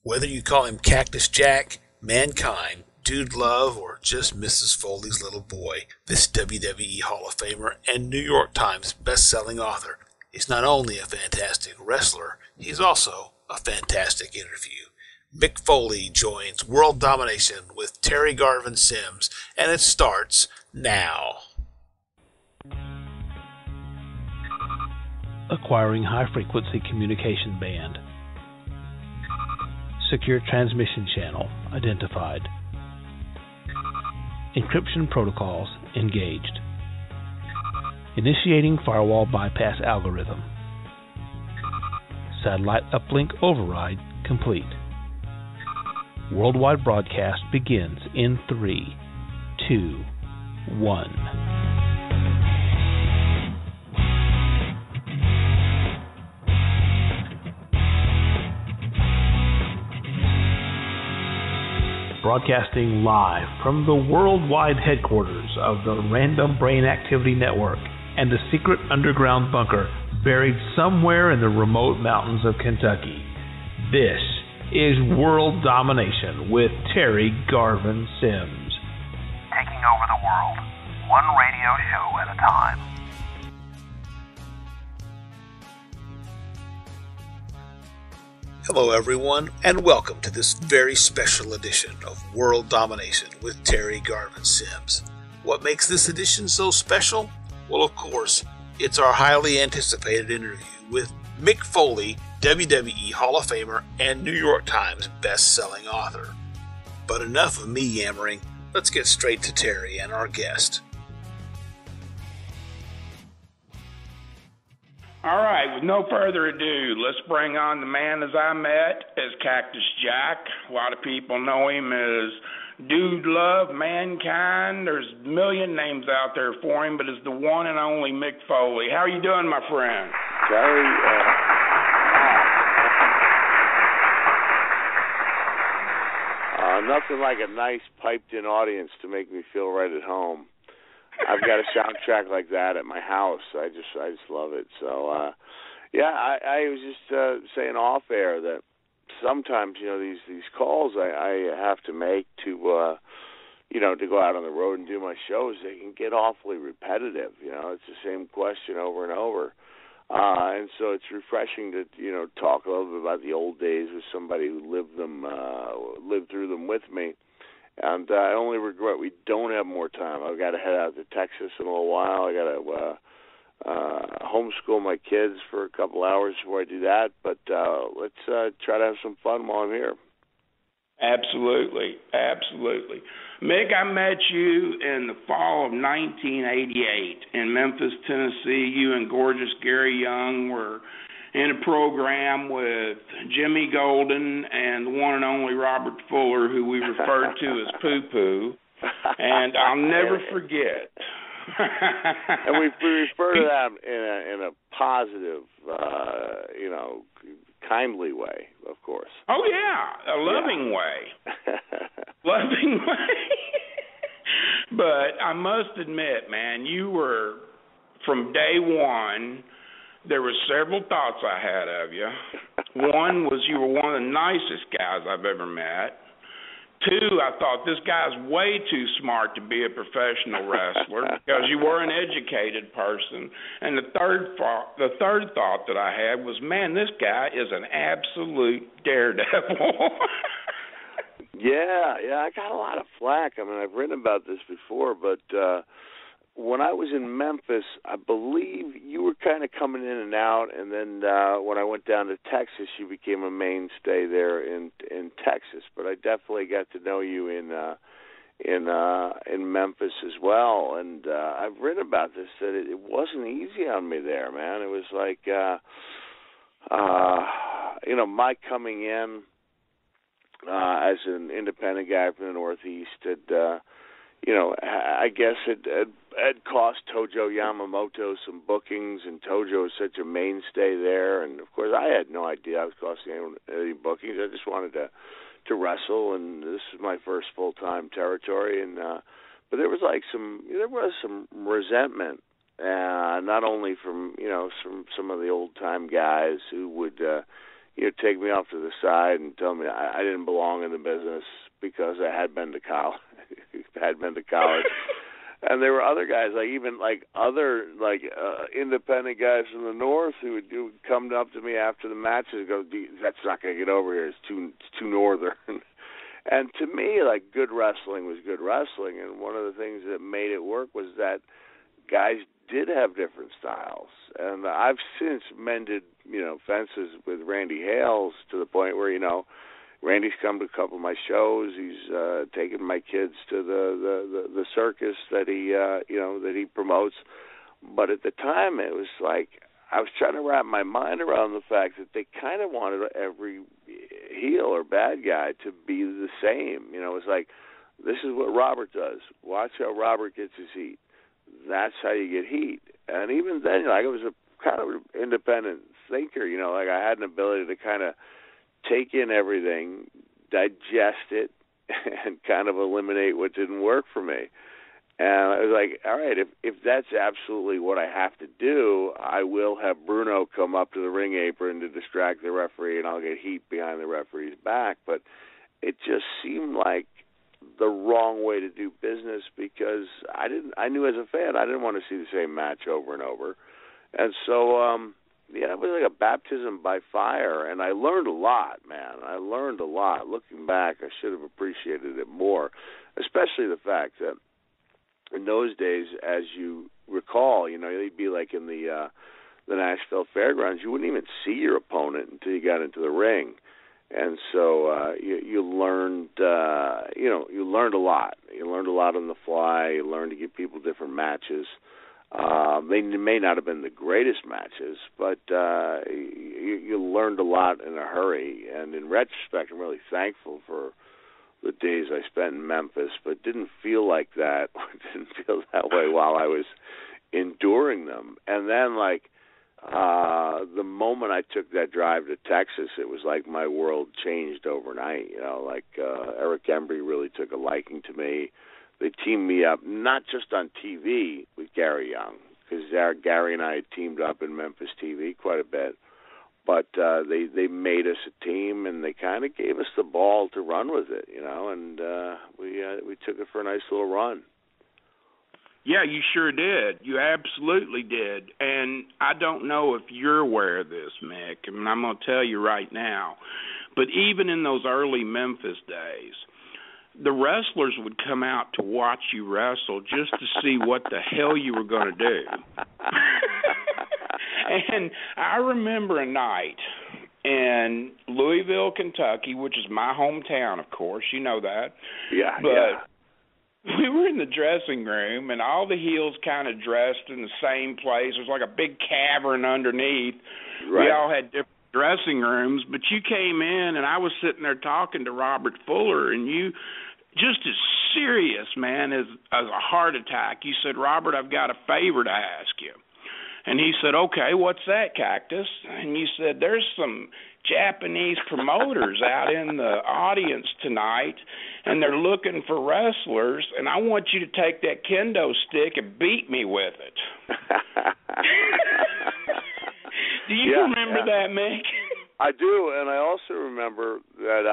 Whether you call him Cactus Jack, Mankind, Dude Love, or just Mrs. Foley's little boy, this WWE Hall of Famer and New York Times best-selling author is not only a fantastic wrestler, he's also a fantastic interview. Mick Foley joins World Domination with Terry Garvin Simms, and it starts now. Acquiring high-frequency communication band. Secure transmission channel identified. Encryption protocols engaged. Initiating firewall bypass algorithm. Satellite uplink override complete. Worldwide broadcast begins in 3, 2, 1. Broadcasting live from the worldwide headquarters of the Random Brain Activity Network and a secret underground bunker buried somewhere in the remote mountains of Kentucky. This is World Domination with Terry Garvin Simms. Taking over the world, one radio show at a time. Hello everyone, and welcome to this very special edition of World Domination with Terry Garvin Simms. What makes this edition so special? Well, of course, it's our highly anticipated interview with Mick Foley, WWE Hall of Famer and New York Times best-selling author. But enough of me yammering, let's get straight to Terry and our guest. All right, with no further ado, let's bring on the man as I met as Cactus Jack. A lot of people know him as Dude Love, Mankind. There's a million names out there for him, but it's the one and only Mick Foley. How are you doing, my friend? Terry, nothing like a nice piped-in audience to make me feel right at home. I've got a soundtrack like that at my house. I just love it. So, I was just saying off air that sometimes, these calls I have to make to go out on the road and do my shows, they can get awfully repetitive. It's the same question over and over. And so it's refreshing to, talk a little bit about the old days with somebody who lived through them with me. And I only regret we don't have more time. I've got to head out to Texas in a little while. I got to homeschool my kids for a couple hours before I do that. But let's try to have some fun while I'm here. Absolutely, absolutely. Mick, I met you in the fall of 1988 in Memphis, Tennessee. You and gorgeous Gary Young were in a program with Jimmy Golden and the one and only Robert Fuller, who we referred to as Poo Poo. And I'll never forget. And we refer to that in a positive, kindly way, of course. Oh, yeah, a loving way. Loving way. But I must admit, man, you were, from day one, there were several thoughts I had of you. One was you were one of the nicest guys I've ever met. Two, I thought this guy's way too smart to be a professional wrestler because you were an educated person. And the third thought that I had was, man, this guy is an absolute daredevil. Yeah, I got a lot of flack. I mean, I've written about this before, but when I was in Memphis, I believe you were kind of coming in and out, and then when I went down to Texas, you became a mainstay there in Texas. But I definitely got to know you in Memphis as well, and I've written about this that it wasn't easy on me there, man. It was like my coming in as an independent guy from the Northeast had. I guess it cost Tojo Yamamoto some bookings, and Tojo was such a mainstay there. And, of course, I had no idea I was costing any bookings. I just wanted to wrestle, and this is my first full-time territory. And but there was some resentment, not only from some of the old-time guys who would take me off to the side and tell me I didn't belong in the business because I had been to college. And there were other guys, independent guys from the North who would come up to me after the matches and go, "That's not going to get over here. It's too northern." And to me, good wrestling was good wrestling. And one of the things that made it work was that guys did have different styles. And I've since mended, fences with Randy Hales to the point where, Randy's come to a couple of my shows. He's taken my kids to the circus that he promotes. But at the time, it was I was trying to wrap my mind around the fact that they kind of wanted every heel or bad guy to be the same. It was this is what Robert does. Watch how Robert gets his heat. That's how you get heat. And even then, I was a kind of independent thinker. I had an ability to kind of take in everything, digest it, and kind of eliminate what didn't work for me. And I was all right, if that's absolutely what I have to do, I will have Bruno come up to the ring apron to distract the referee, and I'll get heat behind the referee's back. But it just seemed like the wrong way to do business because I knew as a fan I didn't want to see the same match over and over. And so it was like a baptism by fire, and I learned a lot, man. I learned a lot. Looking back, I should have appreciated it more, especially the fact that in those days, as you recall, you'd be like in the Nashville Fairgrounds, you wouldn't even see your opponent until you got into the ring. And so you learned, you learned a lot. You learned a lot on the fly. You learned to give people different matches. They may not have been the greatest matches, but you learned a lot in a hurry. And in retrospect, I'm really thankful for the days I spent in Memphis, but didn't feel like that. Didn't feel that way while I was enduring them. And then, the moment I took that drive to Texas, it was like my world changed overnight. Eric Embry really took a liking to me. They teamed me up, not just on TV with Gary Young, because Gary and I had teamed up in Memphis TV quite a bit. But they made us a team, and they kind of gave us the ball to run with it, and we took it for a nice little run. Yeah, you sure did. You absolutely did. And I don't know if you're aware of this, Mick, and I'm going to tell you right now, but even in those early Memphis days, the wrestlers would come out to watch you wrestle just to see what the hell you were going to do. And I remember a night in Louisville, Kentucky, which is my hometown, of course. You know that. Yeah, but we were in the dressing room, and all the heels kind of dressed in the same place. There was like a big cavern underneath. Right. We all had different dressing rooms, but you came in, and I was sitting there talking to Robert Fuller, and you, just as serious, man, as a heart attack, you said, "Robert, I've got a favor to ask you." And he said, "Okay, what's that, Cactus?" And you said, "There's some Japanese promoters out in the audience tonight, and they're looking for wrestlers, and I want you to take that kendo stick and beat me with it." Do you remember that, Mick? I do, and I also remember that,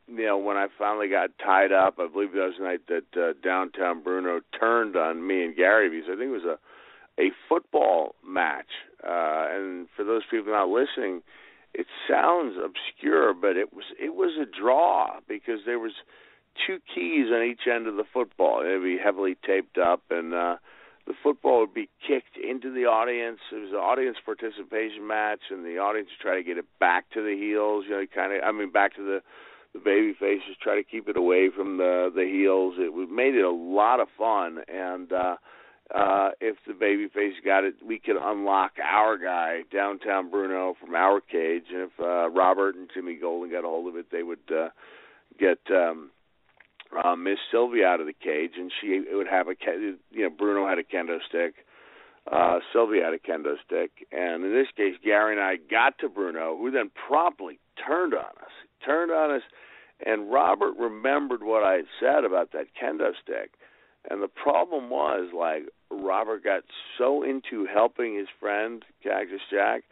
when I finally got tied up, I believe that was the night that Downtown Bruno turned on me and Gary, because I think it was a football match. And for those people not listening, it sounds obscure, but it was a draw because there was two keys on each end of the football. It would be heavily taped up, and the football would be kicked into the audience. It was an audience participation match, and the audience would try to get it back to the heels. Back to the baby faces, try to keep it away from the heels. It made it a lot of fun, and if the babyface got it, we could unlock our guy, Downtown Bruno, from our cage. And if Robert and Jimmy Golden got a hold of it, they would get Miss Sylvia out of the cage, and she would have Bruno had a kendo stick, Sylvia had a kendo stick, and in this case, Gary and I got to Bruno, who then promptly turned on us, and Robert remembered what I had said about that kendo stick. And the problem was, Robert got so into helping his friend, Cactus Jack,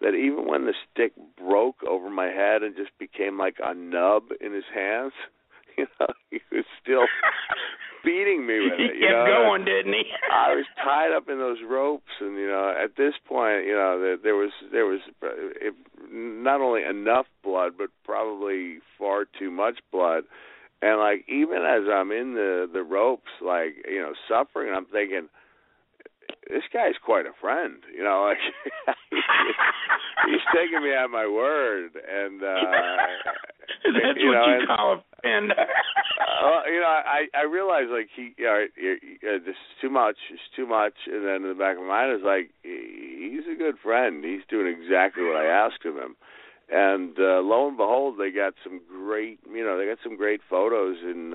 that even when the stick broke over my head and just became like a nub in his hands, he was still beating me with it. He kept going, didn't he? I was tied up in those ropes, and at this point, there was not only enough blood, but probably far too much blood. And like even as I'm in the ropes, like suffering, I'm thinking, this guy's quite a friend, like he's taking me at my word, and that's what you call a friend. I realize like this is too much, and then in the back of my mind is like, he's a good friend. He's doing exactly what I asked of him. And lo and behold, they got some great, photos in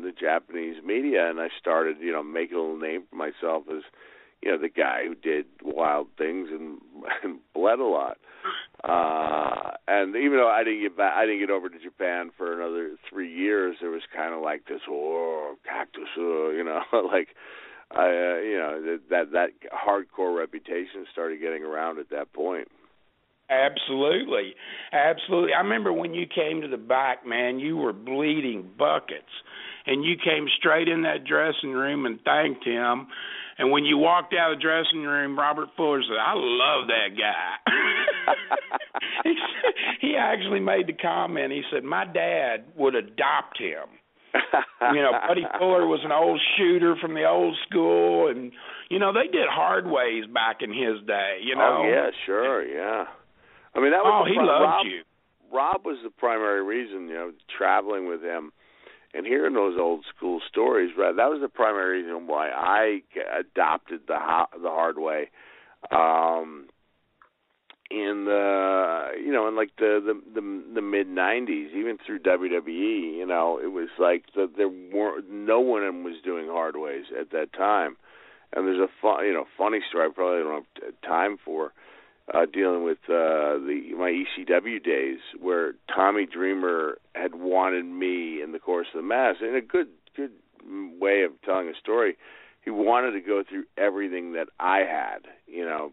the Japanese media, and I started, making a little name for myself as, the guy who did wild things and bled a lot. And even though I didn't get over to Japan for another 3 years, there was kind of like this, cactus, like, that hardcore reputation started getting around at that point. Absolutely. I remember when you came to the back, man, you were bleeding buckets, and you came straight in that dressing room and thanked him. And when you walked out of the dressing room, Robert Fuller said, "I love that guy." He actually made the comment. He said, "My dad would adopt him." Buddy Fuller was an old shooter from the old school, and they did hard ways back in his day. Oh yeah, sure, yeah. I mean, that was he loved you. Rob was the primary reason, traveling with him and hearing those old school stories. Right, that was the primary reason why I adopted the hard way. In the mid '90s, even through WWE, it was like no one was doing hard ways at that time. And there's a funny story I probably don't have time for. Dealing with my ECW days, where Tommy Dreamer had wanted me in the course of the match, in a good way of telling a story. He wanted to go through everything that I had,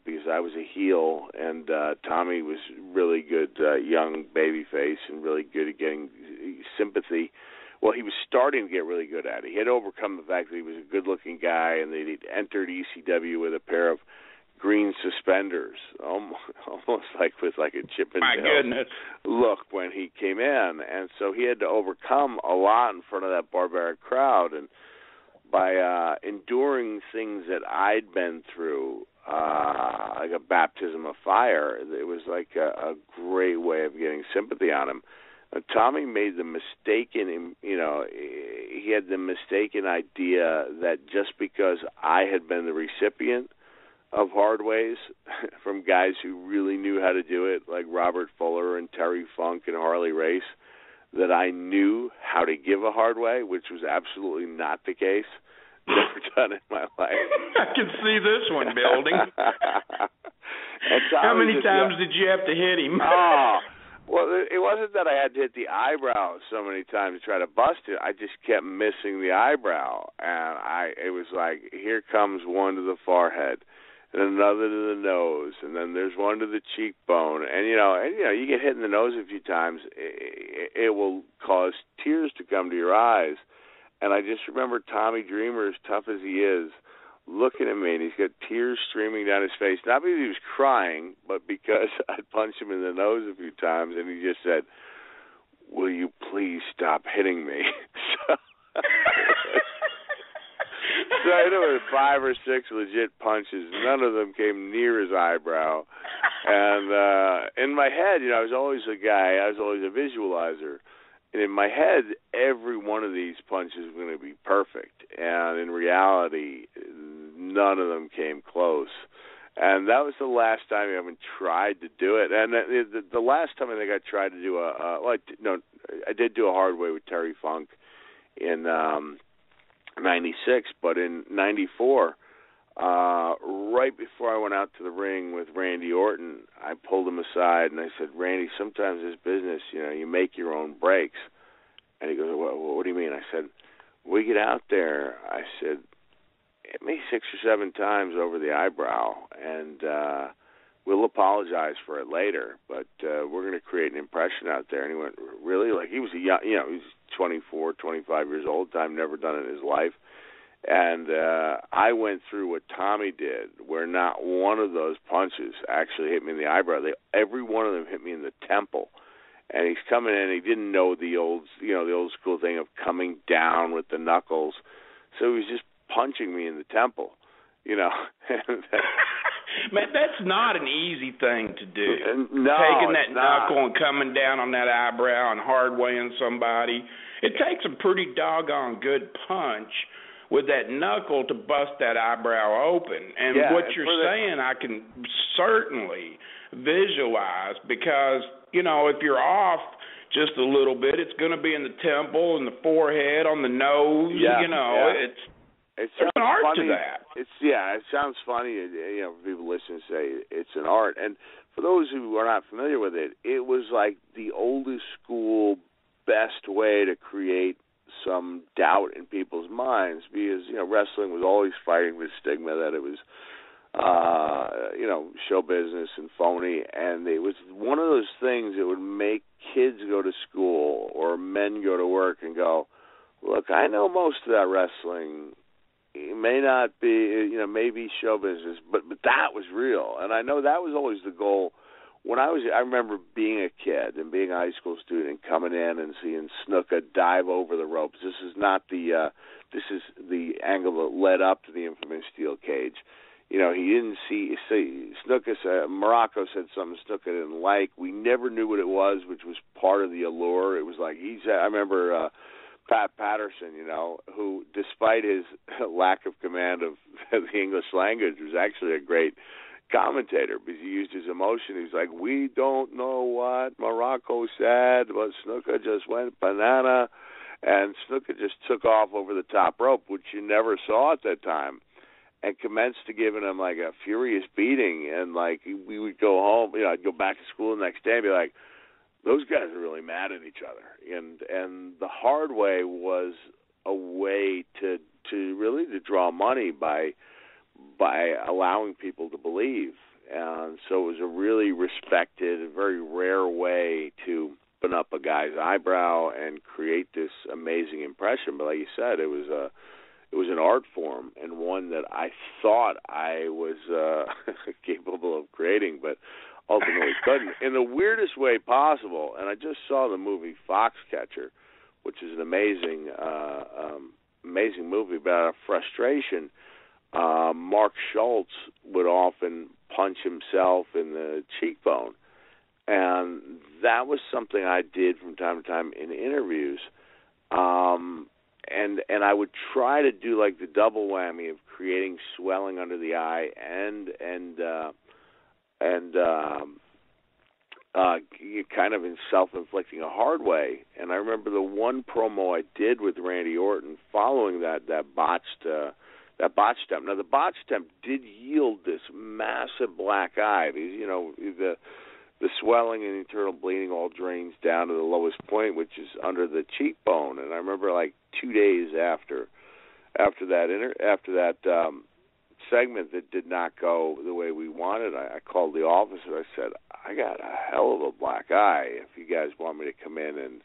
because I was a heel, and Tommy was really good young babyface and really good at getting sympathy. Well, he was starting to get really good at it. He had overcome the fact that he was a good-looking guy, and that he'd entered ECW with a pair of green suspenders, almost like with like a Chippendale look when he came in. And so he had to overcome a lot in front of that barbaric crowd. And by enduring things that I'd been through, like a baptism of fire, it was like a great way of getting sympathy on him. Tommy made the mistaken, he had the mistaken idea that just because I had been the recipient of hard ways from guys who really knew how to do it, like Robert Fuller and Terry Funk and Harley Race, that I knew how to give a hard way, which was absolutely not the case. Never done it in my life. I can see this one building. How many times did you have to hit him? Well, it wasn't that I had to hit the eyebrow so many times to try to bust it. I just kept missing the eyebrow, and it was like, here comes one to the forehead, and another to the nose, and then there's one to the cheekbone, and you get hit in the nose a few times, it will cause tears to come to your eyes. And I just remember Tommy Dreamer, as tough as he is, looking at me, and he's got tears streaming down his face, not because he was crying, but because I'd punched him in the nose a few times, and he just said, "Will you please stop hitting me?" So there were 5 or 6 legit punches. None of them came near his eyebrow. And in my head, I was always a guy, I was always a visualizer. And in my head, every one of these punches was going to be perfect. And in reality, none of them came close. And that was the last time I even tried to do it. And the last time I think I tried to do I did do a hard way with Terry Funk in 96, but in 94, right before I went out to the ring with Randy Orton, I pulled him aside and I said, "Randy, sometimes this business, you make your own breaks." And he goes, what do you mean? I said, "We get out there," I said, "hit me 6 or 7 times over the eyebrow, and we'll apologize for it later, but we're going to create an impression out there. And he went, really? Like, he was he was 24, 25 years old, time never done it in his life. And I went through what Tommy did, where not one of those punches actually hit me in the eyebrow. Every one of them hit me in the temple. And he's coming in. He didn't know the old school thing of coming down with the knuckles, so he was just punching me in the temple. Man, that's not an easy thing to do. No, taking that knuckle and coming down on that eyebrow and hard-weighing somebody. It takes a pretty doggone good punch with that knuckle to bust that eyebrow open. And what you're saying, I can certainly visualize, because, if you're off just a little bit, it's going to be in the temple, in the forehead, on the nose. There's an art funny. to that. It sounds funny. People listen and say it's an art. And for those who are not familiar with it, it was like the oldest school, best way to create some doubt in people's minds, because wrestling was always fighting the stigma that it was show business and phony, and it was one of those things that would make kids go to school or men go to work and go, look, I know most of that wrestling. It may not be, maybe show business, but that was real. And I know that was always the goal. I remember being a kid and being a high school student and coming in and seeing Snuka dive over the ropes. This is the angle that led up to the infamous steel cage. He didn't see Snuka said, Morocco said something Snuka didn't like. We never knew what it was, which was part of the allure. It was like I remember Pat Patterson, who, despite his lack of command of the English language, was actually a great commentator because he used his emotion. He was like, we don't know what Morocco said, but Snuka just went banana, and Snuka just took off over the top rope, which you never saw at that time, and commenced to giving him like a furious beating. And like we would go home, I'd go back to school the next day and be like, those guys are really mad at each other. And the hard way was a way to really draw money by allowing people to believe. And so it was a really respected, very rare way to open up a guy's eyebrow and create this amazing impression. But like you said, it was an art form, and one that I thought I was capable of creating, but ultimately couldn't, in the weirdest way possible. And I just saw the movie Foxcatcher, which is an amazing movie, but out of frustration, Mark Schultz would often punch himself in the cheekbone. And that was something I did from time to time in interviews. And I would try to do like the double whammy of creating swelling under the eye and kind of in self-inflicting a hard way. And I remember the one promo I did with Randy Orton following that botched attempt. Now the botched attempt did yield this massive black eye because the swelling and internal bleeding all drains down to the lowest point, which is under the cheekbone. And I remember like 2 days after that segment that did not go the way we wanted, I called the office and I said, I got a hell of a black eye. If you guys want me to come in and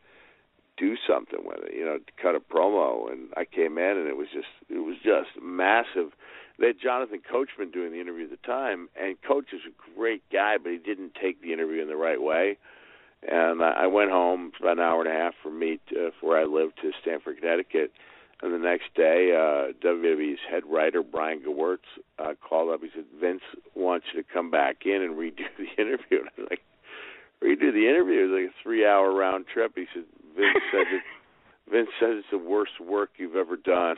do something with it, to cut a promo. And I came in and it was just massive. They had Jonathan Coachman doing the interview at the time, and Coach is a great guy, but he didn't take the interview in the right way. And I went home about an hour and a half from where I lived to Stamford, Connecticut. And the next day, WWE's head writer, Brian Gewirtz, called up. He said, Vince wants you to come back in and redo the interview. And I was like, redo the interview? It was like a 3-hour round trip. He said, Vince says it's the worst work you've ever done.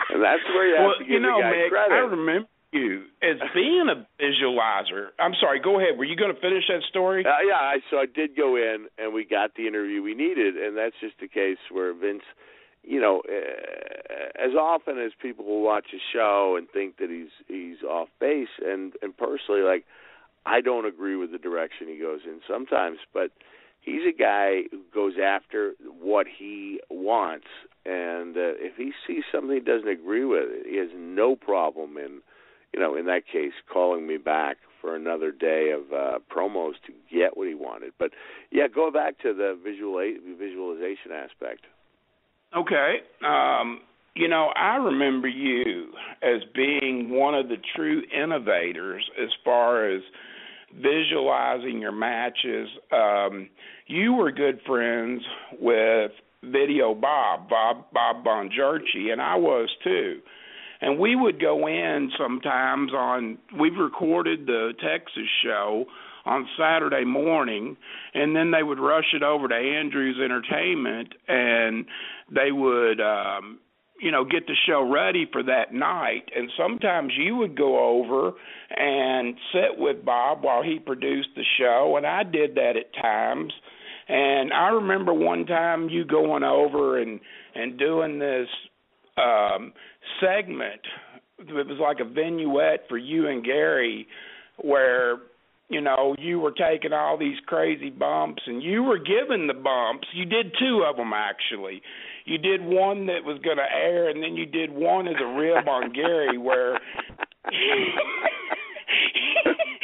And that's where you have to give the guy Mick, credit. I remember you as being a visualizer. I'm sorry, go ahead. Were you going to finish that story? So I did go in, and we got the interview we needed, and that's just the case where Vince, as often as people will watch a show and think that he's off base, and personally, like, I don't agree with the direction he goes in sometimes, but he's a guy who goes after what he wants, and if he sees something he doesn't agree with, he has no problem in in that case, calling me back for another day of promos to get what he wanted. But, yeah, go back to the visualization aspect. Okay. I remember you as being one of the true innovators as far as visualizing your matches. You were good friends with Video Bob Bonjerchi, and I was too. And we would go in sometimes we've recorded the Texas show on Saturday morning, and then they would rush it over to Andrews Entertainment, and they would, get the show ready for that night. And sometimes you would go over and sit with Bob while he produced the show, and I did that at times. And I remember one time you going over and doing this segment. It was like a vignette for you and Gary where, you were taking all these crazy bumps, and you were given the bumps. You did two of them, actually. You did one that was going to air, and then you did one as a rib on Gary where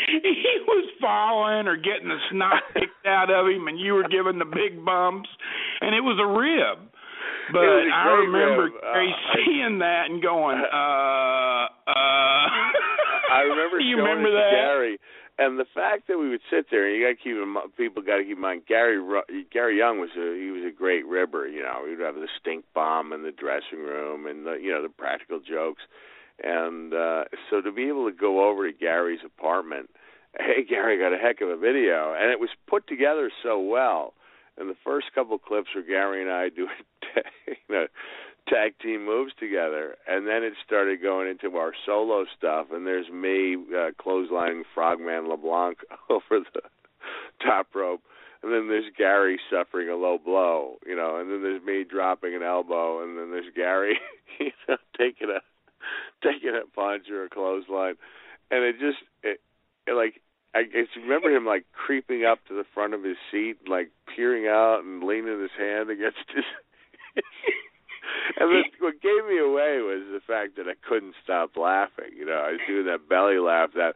he was falling or getting the snot kicked out of him, and you were giving the big bumps, and it was a rib. But I remember Gary seeing that and going, I remember you showing remember it to that? Gary. And the fact that we would sit there, and people got to keep in mind, Gary Young was a great ribber. He would have the stink bomb in the dressing room, and the practical jokes. And so to be able to go over to Gary's apartment, hey, Gary got a heck of a video, and it was put together so well. And the first couple of clips were Gary and I doing tag team moves together, and then it started going into our solo stuff, and there's me clotheslining Frogman LeBlanc over the top rope, and then there's Gary suffering a low blow, and then there's me dropping an elbow, and then there's Gary taking a punch or a clothesline, and I remember him like creeping up to the front of his seat, like peering out and leaning his hand against his and what gave me away was the fact that I couldn't stop laughing. I was doing that belly laugh, that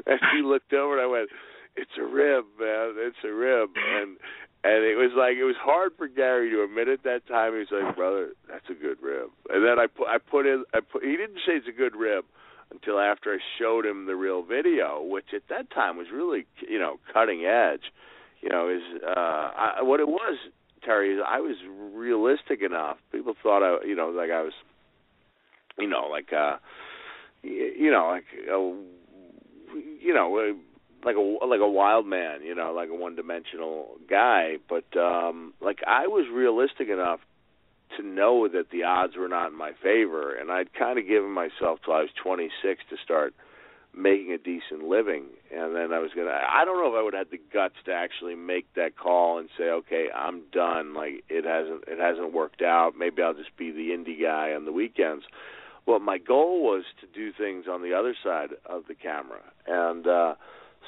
and he looked over and I went, "It's a rib, man, it's a rib." And it was hard for Gary to admit at that time. He was like, "Brother, that's a good rib." And then he didn't say it's a good rib until after I showed him the real video, which at that time was really, cutting edge. What it was, Terry, is I was realistic enough. People thought I was, like a wild man, like a one-dimensional guy. But I was realistic enough to know that the odds were not in my favor, and I'd kind of given myself till I was 26 to start making a decent living, and then I don't know if I would have the guts to actually make that call and say, okay, I'm done, like it hasn't worked out, maybe I'll just be the indie guy on the weekends. Well, my goal was to do things on the other side of the camera, and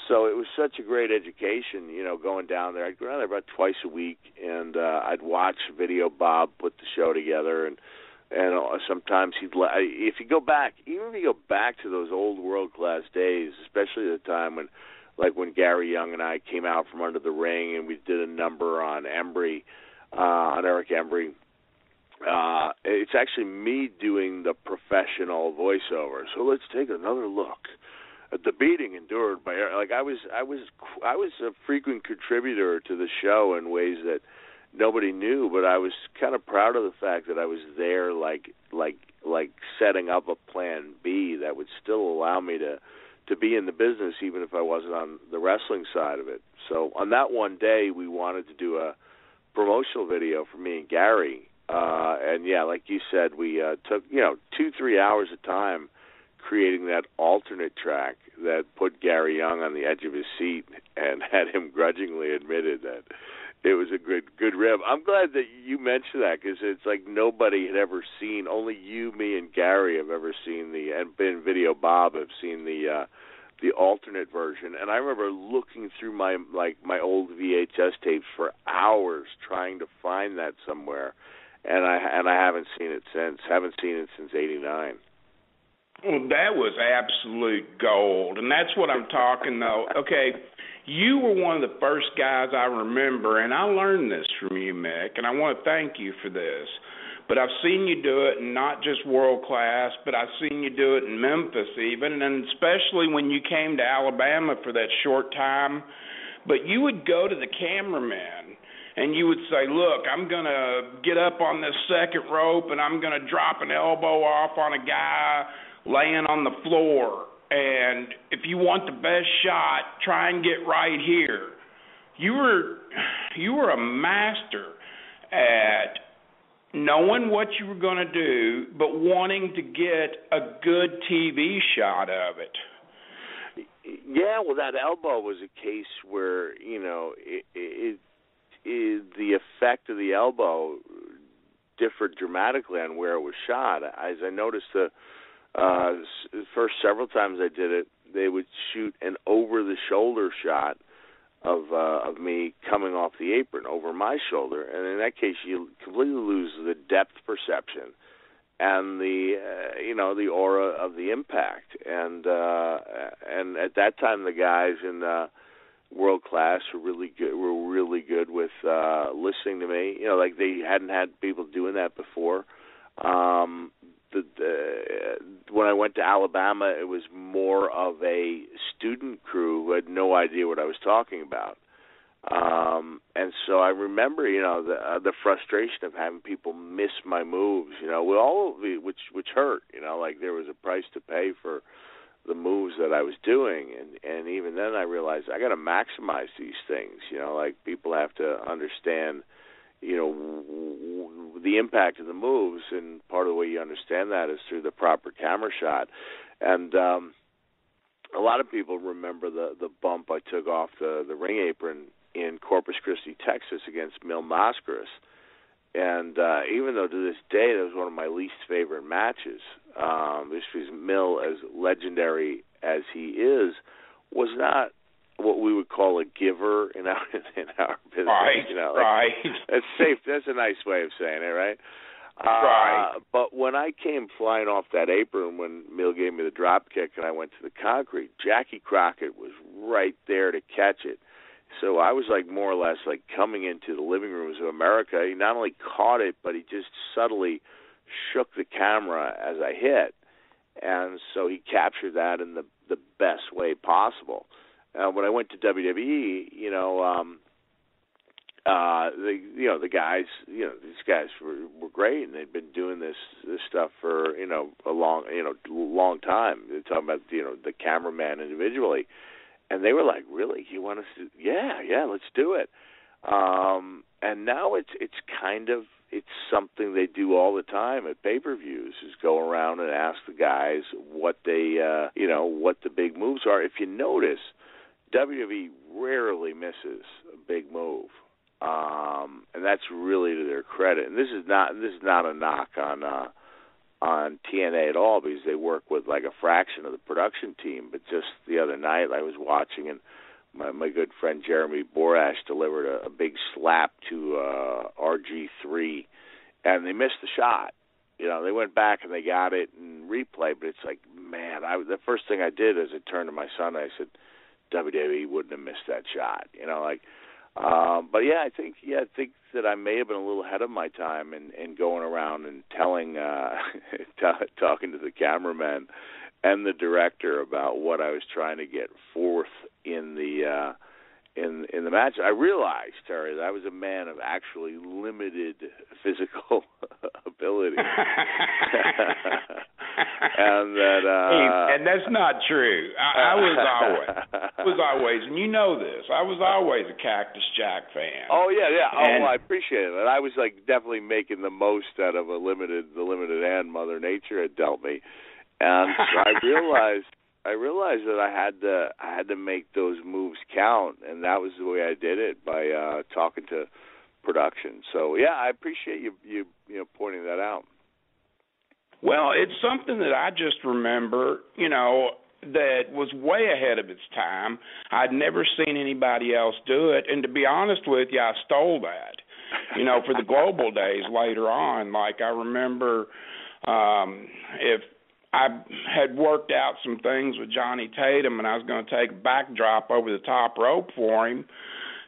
so it was such a great education, going down there. I'd go down there about twice a week, and I'd watch Video Bob put the show together, and sometimes if you go back to those old world-class days, especially the time when Gary Young and I came out from under the ring and we did a number on Embry, on Eric Embry. It's actually me doing the professional voiceover. So let's take another look at the beating endured by Eric. Like I was a frequent contributor to the show in ways that nobody knew, but I was kind of proud of the fact that I was there, like setting up a plan B that would still allow me to be in the business, even if I wasn't on the wrestling side of it. So on that one day, we wanted to do a promotional video for me and Gary, and yeah, like you said, we took 2-3 hours of time creating that alternate track that put Gary Young on the edge of his seat and had him grudgingly admitted that it was a good rib. I'm glad that you mentioned that, because it's like nobody had ever seen. Only you, me, and Gary have ever seen and Video Bob have seen the alternate version. And I remember looking through my old VHS tapes for hours trying to find that somewhere, and I haven't seen it since. Haven't seen it since '89. Well, that was absolute gold, and that's what I'm talking, though. Okay, you were one of the first guys I remember, and I learned this from you, Mick, and I want to thank you for this. But I've seen you do it, and not just world class, but I've seen you do it in Memphis even, and especially when you came to Alabama for that short time. But you would go to the cameraman, and you would say, look, I'm going to get up on this second rope, and I'm going to drop an elbow off on a guy laying on the floor. And if you want the best shot, try and get right here. You were a master at knowing what you were going to do, but wanting to get a good TV shot of it. Yeah, well, that elbow was a case where, the effect of the elbow differed dramatically on where it was shot. As I noticed, the first several times I did it, they would shoot an over-the-shoulder shot of me coming off the apron over my shoulder, and in that case, you completely lose the depth perception and the aura of the impact. And at that time, the guys in world class were really good with listening to me. Like they hadn't had people doing that before. When I went to Alabama, it was more of a student crew who had no idea what I was talking about. And so I remember, the frustration of having people miss my moves, which hurt, like there was a price to pay for the moves that I was doing. And even then I realized I got to maximize these things, like people have to understand, the impact of the moves, and part of the way you understand that is through the proper camera shot. And a lot of people remember the bump I took off the ring apron in Corpus Christi, Texas, against Mil Mascaras. And even though to this day that was one of my least favorite matches, because Mil, as legendary as he is, was not what we would call a giver in our business. Right, right. That's safe. That's a nice way of saying it, right? Right. But when I came flying off that apron, when Mil gave me the drop kick and I went to the concrete, Jackie Crockett was right there to catch it. So I was like more or less like coming into the living rooms of America. He not only caught it, but he just subtly shook the camera as I hit. And so he captured that in the best way possible. When I went to WWE, the guys, these guys were great, and they'd been doing this stuff for a long time. They're talking about the cameraman individually, and they were like, "Really, you want us to? Yeah, let's do it." And now it's something they do all the time at pay-per-views, is go around and ask the guys what they what the big moves are. If you notice, WWE rarely misses a big move, and that's really to their credit. And this is not a knock on TNA at all, because they work with like a fraction of the production team. But just the other night, I was watching, and my good friend Jeremy Borash delivered a big slap to RG3, and they missed the shot. They went back and they got it in replay, but it's like, man, the first thing I did is I turned to my son and I said, WWE wouldn't have missed that shot, but I think that I may have been a little ahead of my time in going around and telling, talking to the cameraman and the director about what I was trying to get forth in the match. I realized, Terry, that I was a man of actually limited physical ability. And that's not true. I was always, and you know this, I was always a Cactus Jack fan. Oh yeah. I appreciate it. And I was like definitely making the most out of the limited hand Mother Nature had dealt me. And so I realized that I had to make those moves count, and that was the way I did it, by talking to production. So yeah, I appreciate you pointing that out. Well, it's something that I just remember, that was way ahead of its time. I'd never seen anybody else do it, and to be honest with you, I stole that, for the global days later on. Like I remember, if I had worked out some things with Johnny Tatum, and I was going to take a backdrop over the top rope for him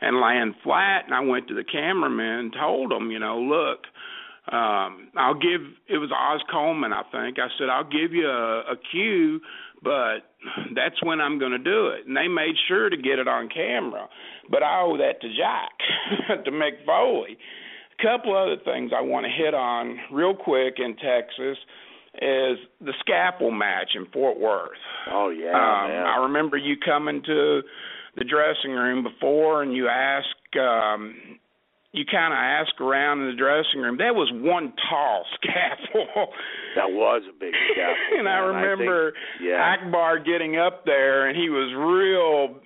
and land flat. And I went to the cameraman and told him, look, it was Oz Coleman, I think. I said, I'll give you a cue, but that's when I'm going to do it. And they made sure to get it on camera. But I owe that to Jack, to Mick Foley. A couple other things I want to hit on real quick in Texas is the scaffold match in Fort Worth. Oh, yeah, man. I remember you coming to the dressing room before, and you asked, you kind of asked around in the dressing room. That was one tall scaffold. That was a big scaffold. And I remember Akbar getting up there, and he was real,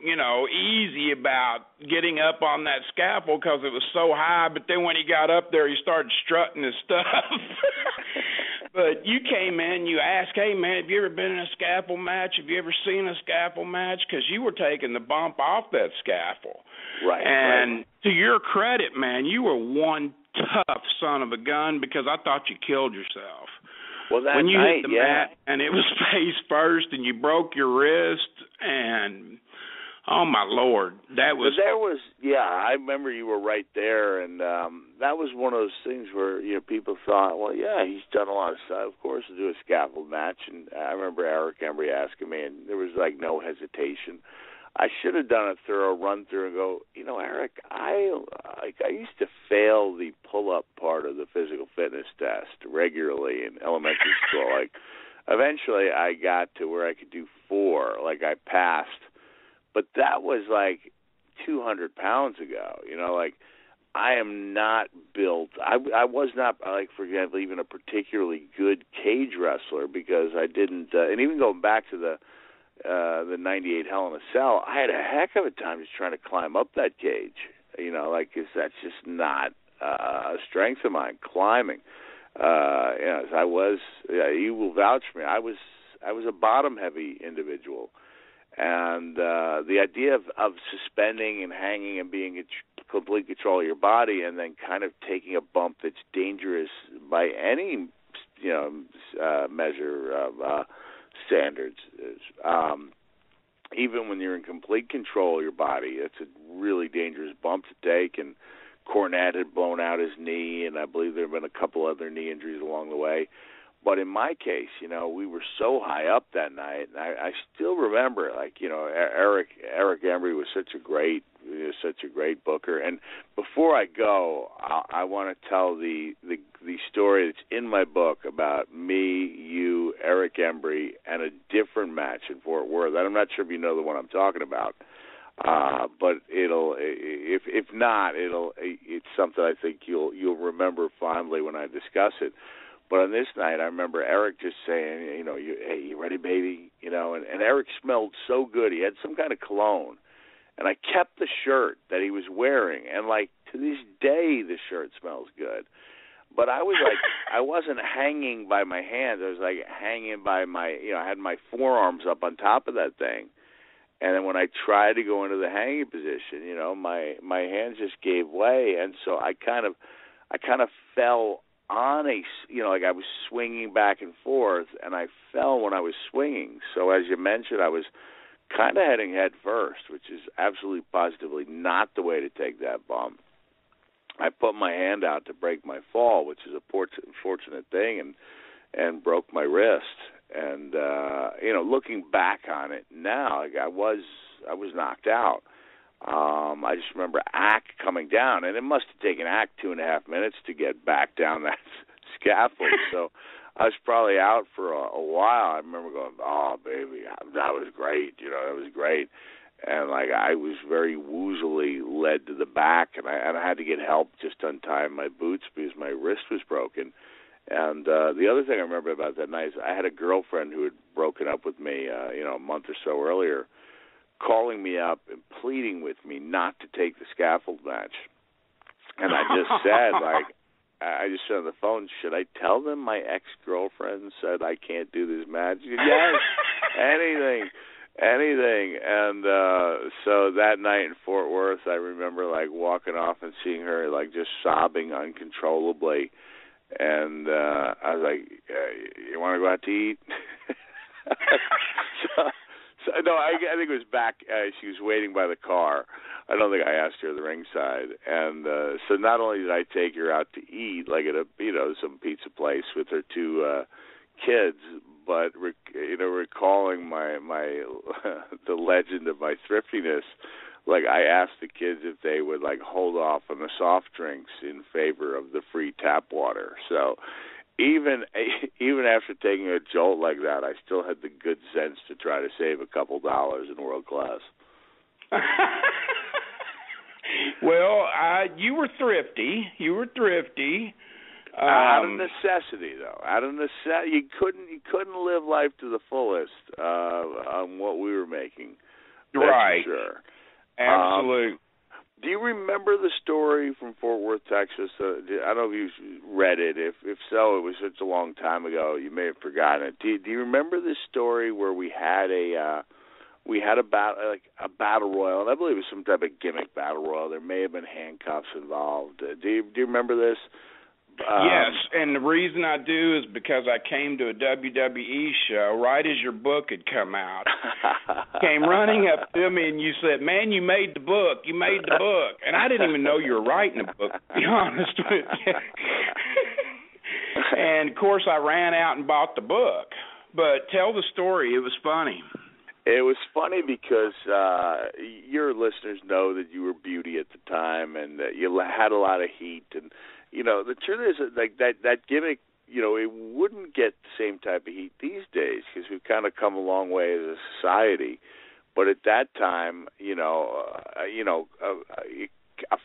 easy about getting up on that scaffold because it was so high. But then when he got up there, he started strutting his stuff. But you came in, you asked, hey, man, have you ever been in a scaffold match? Have you ever seen a scaffold match? Because you were taking the bump off that scaffold. Right. And to your credit, man, you were one tough son of a gun because I thought you killed yourself. Well, that when you night, hit the mat and it was face first and you broke your wrist and... Oh, my Lord. That was... I remember you were right there, and that was one of those things where, people thought, well, yeah, he's done a lot of stuff, of course, to do a scaffold match, and I remember Eric Embry asking me, and there was, no hesitation. I should have done a thorough run-through and go, Eric, I used to fail the pull-up part of the physical fitness test regularly in elementary school. Eventually I got to where I could do 4, I passed. But that was 200 pounds ago. I am not built. I was not, for example, even a particularly good cage wrestler because I didn't. And even going back to the '98 Hell in a Cell, I had a heck of a time just trying to climb up that cage. Cause that's just not a strength of mine. Climbing. As I was, you will vouch for me. I was a bottom heavy individual. And the idea of suspending and hanging and being in complete control of your body and then kind of taking a bump that's dangerous by any, measure of standards, even when you're in complete control of your body, it's a really dangerous bump to take. And Cornette had blown out his knee, and I believe there have been a couple other knee injuries along the way. But in my case, we were so high up that night. And I still remember, Eric Embry was such a great booker. And before I go, I want to tell the story that's in my book about me, you, Eric Embry, and a different match in Fort Worth. I'm not sure if you know the one I'm talking about, but if not, it's something I think you'll remember fondly when I discuss it. But on this night, I remember Eric just saying, hey, you ready, baby? And Eric smelled so good. He had some kind of cologne. And I kept the shirt that he was wearing. And, to this day, the shirt smells good. But I was I wasn't hanging by my hands. I was, hanging by my, I had my forearms up on top of that thing. And then when I tried to go into the hanging position, my hands just gave way. And so I kind of fell on I was swinging back and forth, and I fell when I was swinging. So as you mentioned, I was kind of heading head first, which is absolutely positively not the way to take that bump. I put my hand out to break my fall, which is a fortunate thing, and broke my wrist. And looking back on it now, I was knocked out. I just remember Ack coming down, and it must have taken Ack 2.5 minutes to get back down that scaffold. So I was probably out for a while. I remember going, oh, baby, that was great. That was great. And, I was very woozily led to the back, and I had to get help just untying my boots because my wrist was broken. And the other thing I remember about that night is I had a girlfriend who had broken up with me, a month or so earlier, calling me up and pleading with me not to take the scaffold match. And I just said, I just said on the phone, should I tell them my ex-girlfriend said I can't do this match? Yes, anything. And so that night in Fort Worth, I remember, walking off and seeing her, just sobbing uncontrollably. And I was like, you want to go out to eat? No, I think it was back. She was waiting by the car. I don't think I asked her at the ringside. And so not only did I take her out to eat, like at a some pizza place with her two kids, but recalling my the legend of my thriftiness. Like, I asked the kids if they would, like, hold off on the soft drinks in favor of the free tap water. So even after taking a jolt like that, I still had the good sense to try to save a couple dollars in world class. Well, you were thrifty. Out of necessity, though. You couldn't live life to the fullest on what we were making. That's right. For sure. Absolutely. Do you remember the story from Fort Worth, Texas? I don't know if you read it. If so, it was such a long time ago. You may have forgotten it. Do you remember this story where we had a battle royal? And I believe it was some type of gimmick battle royal. There may have been handcuffs involved. Do you remember this? Yes, and the reason I do is because I came to a WWE show right as your book had come out. Came running up to me and you said, "Man, you made the book. And I didn't even know you were writing a book, to be honest with you. And, of course, I ran out and bought the book. But tell the story. It was funny. It was funny because your listeners know that you were beauty at the time and you had a lot of heat. And, the truth is like that gimmick, it wouldn't get the same type of heat these days because we've kind of come a long way as a society. But at that time, a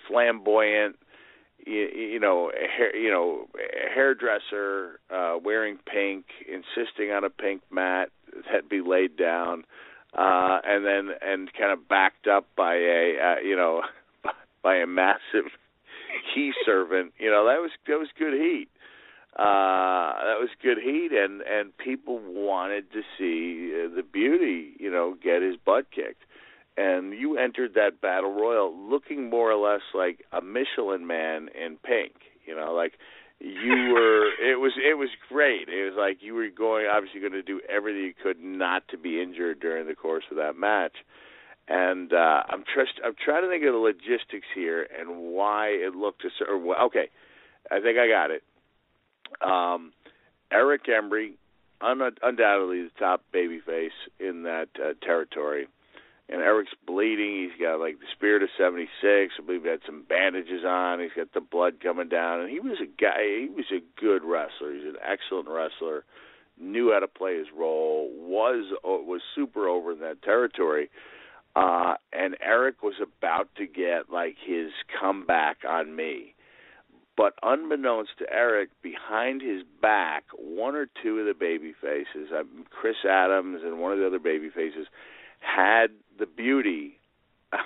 flamboyant, hairdresser wearing pink, insisting on a pink mat that be laid down, and kind of backed up by a massive key servant. That was good heat. And people wanted to see the beauty, get his butt kicked. And you entered that battle royal looking more or less like a Michelin man in pink. Like you were. It was great. It was like you were obviously going to do everything you could not to be injured during the course of that match. And I'm trying to think of the logistics here and why it looked okay, I think I got it. Eric Embry, undoubtedly the top babyface in that territory. And Eric's bleeding. He's got like the Spirit of 76. I believe he had some bandages on. He's got the blood coming down. And he was a good wrestler. He's an excellent wrestler. Knew how to play his role. Was super over in that territory. And Eric was about to get like his comeback on me. But unbeknownst to Eric, behind his back, one or two of the baby faces, Chris Adams and one of the other baby faces, had the beauty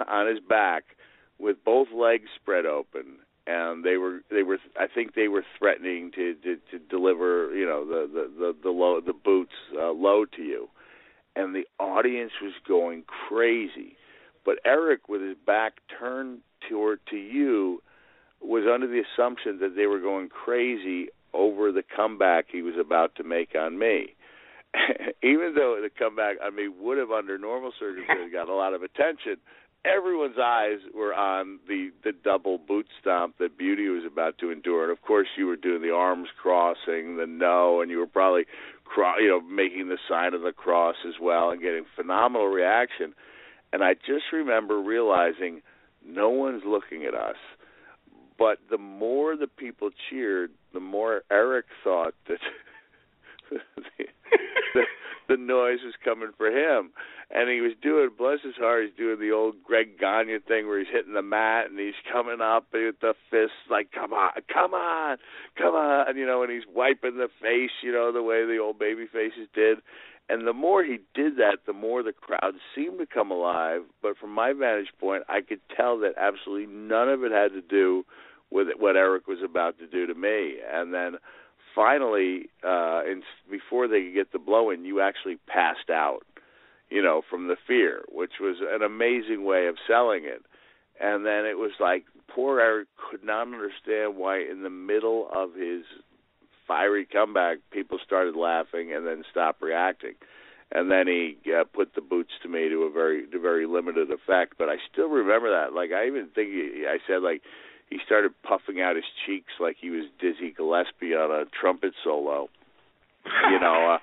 on his back with both legs spread open, and they were I think they were threatening to deliver the boots low to you, and the audience was going crazy. But Eric, with his back turned to you, was under the assumption that they were going crazy over the comeback he was about to make on me. Even though the comeback on me would have, under normal circumstances, got a lot of attention, everyone's eyes were on the double boot stomp that Beauty was about to endure. And, of course, you were doing the arms crossing, the no, and you were probably making the sign of the cross as well and getting phenomenal reaction. And I just remember realizing no one's looking at us. But the more the people cheered, the more Eric thought that the noise was coming for him. And he was doing, bless his heart, he's doing the old Greg Gagne thing where he's hitting the mat and he's coming up with the fists like, come on, and he's wiping the face, the way the old baby faces did. And the more he did that, the more the crowd seemed to come alive. But from my vantage point, I could tell that absolutely none of it had to do with what Eric was about to do to me. And then finally, before they could get the blow in, you actually passed out, from the fear, which was an amazing way of selling it. And then it was like poor Eric could not understand why in the middle of his fiery comeback, people started laughing and then stopped reacting. And then he put the boots to me to very limited effect. But I still remember that. Like, I even think I said, like, he started puffing out his cheeks like he was Dizzy Gillespie on a trumpet solo. You know,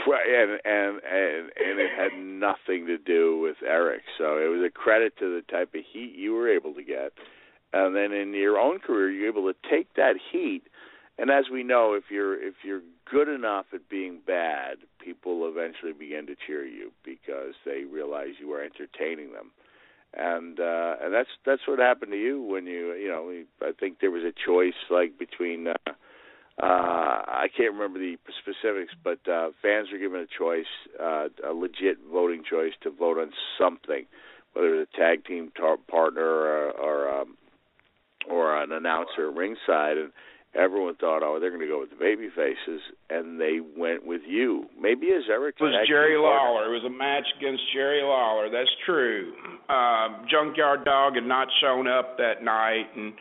and it had nothing to do with Eric. So it was a credit to the type of heat you were able to get. And then in your own career, you're able to take that heat. And as we know, if you're good enough at being bad, people eventually begin to cheer you because they realize you are entertaining them. And that's what happened to you when you know, I think there was a choice like between I can't remember the specifics, but fans were given a choice, a legit voting choice to vote on something, whether it was a tag team partner or an announcer ringside, and everyone thought, oh, they're going to go with the baby faces, and they went with you. Maybe as Eric. It was Jerry Lawler. It was a match against Jerry Lawler. That's true. Junkyard Dog had not shown up that night, and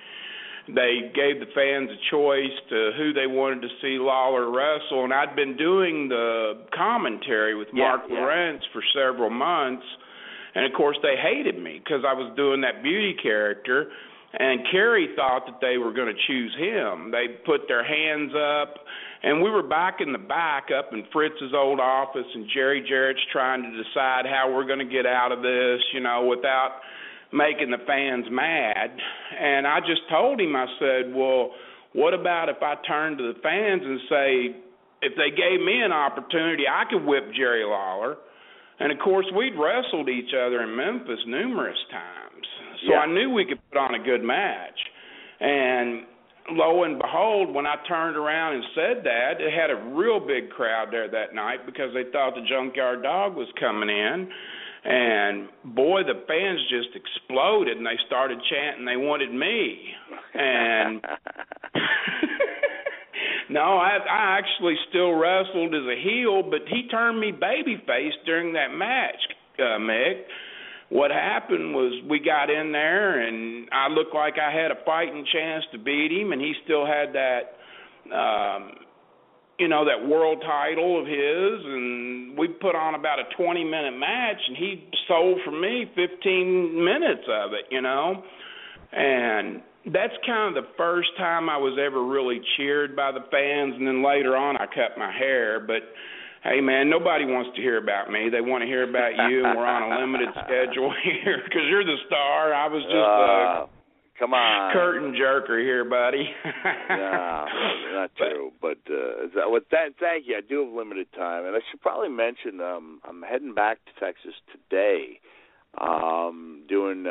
they gave the fans a choice to who they wanted to see Lawler wrestle. And I'd been doing the commentary with Mark Lawrence for several months, and, of course, they hated me because I was doing that beauty character. And Kerry thought that they were going to choose him. They put their hands up, and we were back in the back up in Fritz's old office, and Jerry Jarrett's trying to decide how we're going to get out of this, you know, without making the fans mad. And I just told him, I said, well, what about if I turn to the fans and say, if they gave me an opportunity, I could whip Jerry Lawler. And, of course, we'd wrestled each other in Memphis numerous times. So I knew we could put on a good match. And lo and behold, when I turned around and said that, it had a real big crowd there that night because they thought the Junkyard Dog was coming in. And, boy, the fans just exploded, and they started chanting they wanted me. And no, I actually still wrestled as a heel, but he turned me babyface during that match, Mick. What happened was we got in there, and I looked like I had a fighting chance to beat him, and he still had that, that world title of his, and we put on about a 20-minute match, and he sold for me 15 minutes of it, you know. And that's kind of the first time I was ever really cheered by the fans, and then later on I cut my hair, but hey, man, nobody wants to hear about me. They want to hear about you, and we're on a limited schedule here because you're the star. I was just come on, curtain jerker here, buddy. No, not true. But thank you. I do have limited time, and I should probably mention I'm heading back to Texas today, doing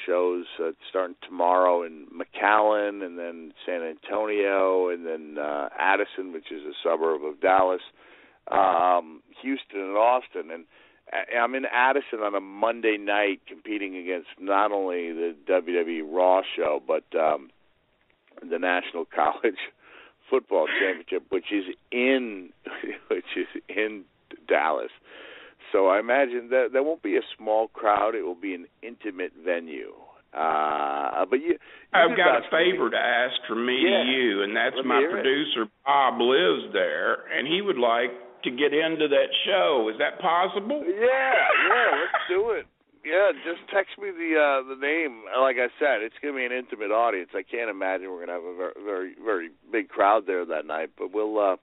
shows starting tomorrow in McAllen, and then San Antonio, and then Addison, which is a suburb of Dallas. Houston and Austin, and I'm in Addison on a Monday night competing against not only the WWE Raw show, but the National College Football Championship, which is in Dallas. So I imagine that there won't be a small crowd. It will be an intimate venue. But I've got a favor to ask from me to you, and that's my producer, Bob, lives there, and he would like to get into that show. Is that possible? Yeah, let's do it. Yeah, just text me the name. Like I said, it's going to be an intimate audience. I can't imagine we're going to have a very, very, very big crowd there that night, but we'll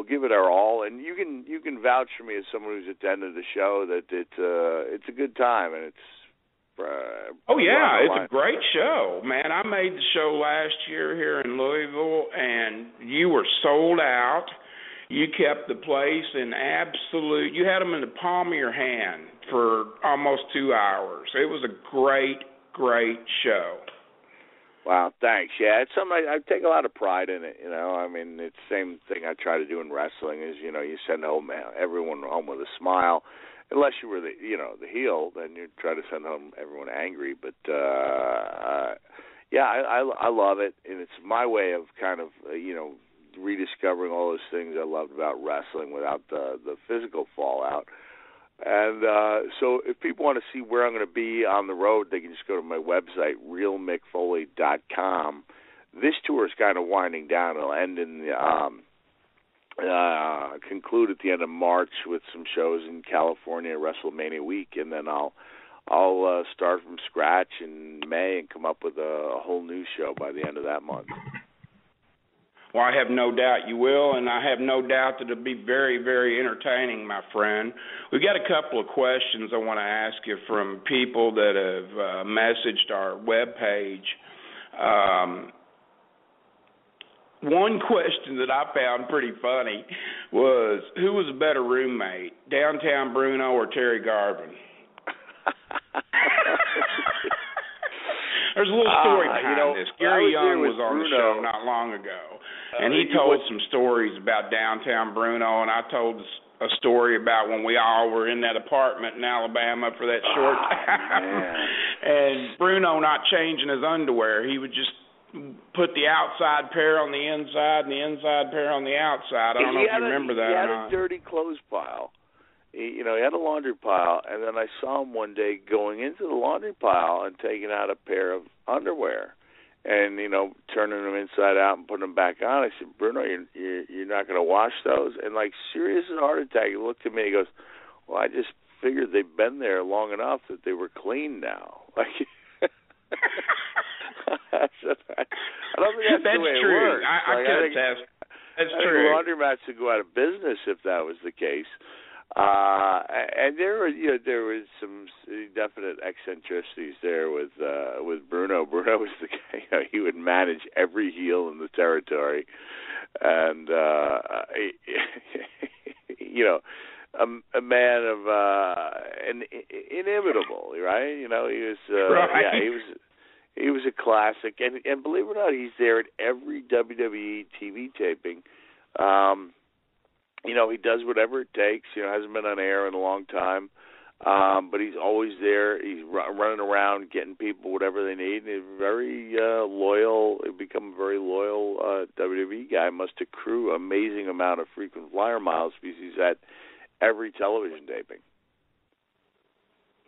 give it our all. And you can vouch for me as someone who's attended the show that it's a good time, and it's it's a great show, man. I made the show last year here in Louisville, and you were sold out. You kept the place in absolute. You had them in the palm of your hand for almost 2 hours. It was a great, great show. Wow, thanks. Yeah, it's something I take a lot of pride in it. You know, I mean, it's the same thing I try to do in wrestling. Is you send everyone home with a smile. Unless you were the heel, then you try to send home everyone angry. But I love it, and it's my way of kind of rediscovering all those things I loved about wrestling without the physical fallout. And so if people want to see where I'm going to be on the road, they can just go to my website, realmickfoley.com. this tour is kind of winding down. It'll end in conclude at the end of March with some shows in California, WrestleMania week, and then I'll start from scratch in May and come up with a whole new show by the end of that month. Well, I have no doubt you will, and I have no doubt that it'll be very, very entertaining, my friend. We've got a couple of questions I want to ask you from people that have messaged our webpage. One question that I found pretty funny was, who was a better roommate, Downtown Bruno or Terry Garvin? There's a little story behind this. Gary Young was on the show not long ago, and he told some stories about Downtown Bruno, and I told a story about when we all were in that apartment in Alabama for that short time, and Bruno not changing his underwear. He would just put the outside pair on the inside and the inside pair on the outside. I don't know if you remember that or not. He had a dirty clothes pile. He had a laundry pile, and then I saw him one day going into the laundry pile and taking out a pair of underwear and, turning them inside out and putting them back on. I said, Bruno, you're not going to wash those? And, serious as a heart attack, he looked at me and he goes, well, I just figured they've been there long enough that they were clean now. I don't think that's the way true. It works. I could attest. That's true. Laundromats would go out of business if that was the case. And there was some definite eccentricities there with Bruno. Bruno was the guy. He would manage every heel in the territory, and a man of inimitable, right? He was right. He was a classic, and believe it or not, he's there at every WWE TV taping. He does whatever it takes. Hasn't been on air in a long time, but he's always there. He's running around getting people whatever they need. And he's very loyal. He's become a very loyal WWE guy. Must accrue an amazing amount of frequent flyer miles because he's at every television taping.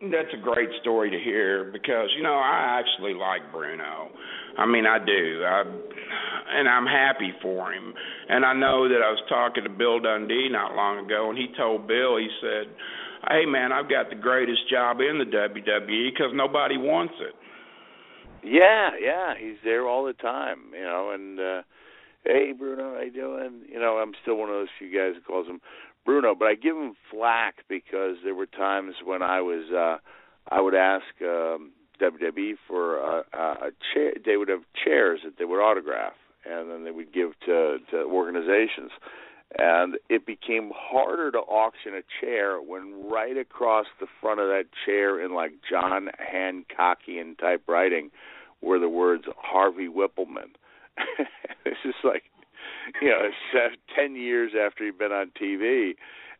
That's a great story to hear because, I actually like Bruno. I mean, I do. And I'm happy for him. And I know that I was talking to Bill Dundee not long ago, and he told Bill, he said, hey, man, I've got the greatest job in the WWE because nobody wants it. Yeah, he's there all the time, and, hey, Bruno, how you doing? I'm still one of those few guys that calls him Bruno, but I give him flack because there were times when I would ask WWE for a chair. They would have chairs that they would autograph, and then they would give to organizations. And it became harder to auction a chair when right across the front of that chair in John Hancockian type writing were the words Harvey Whippleman. It's just 10 years after you've been on TV,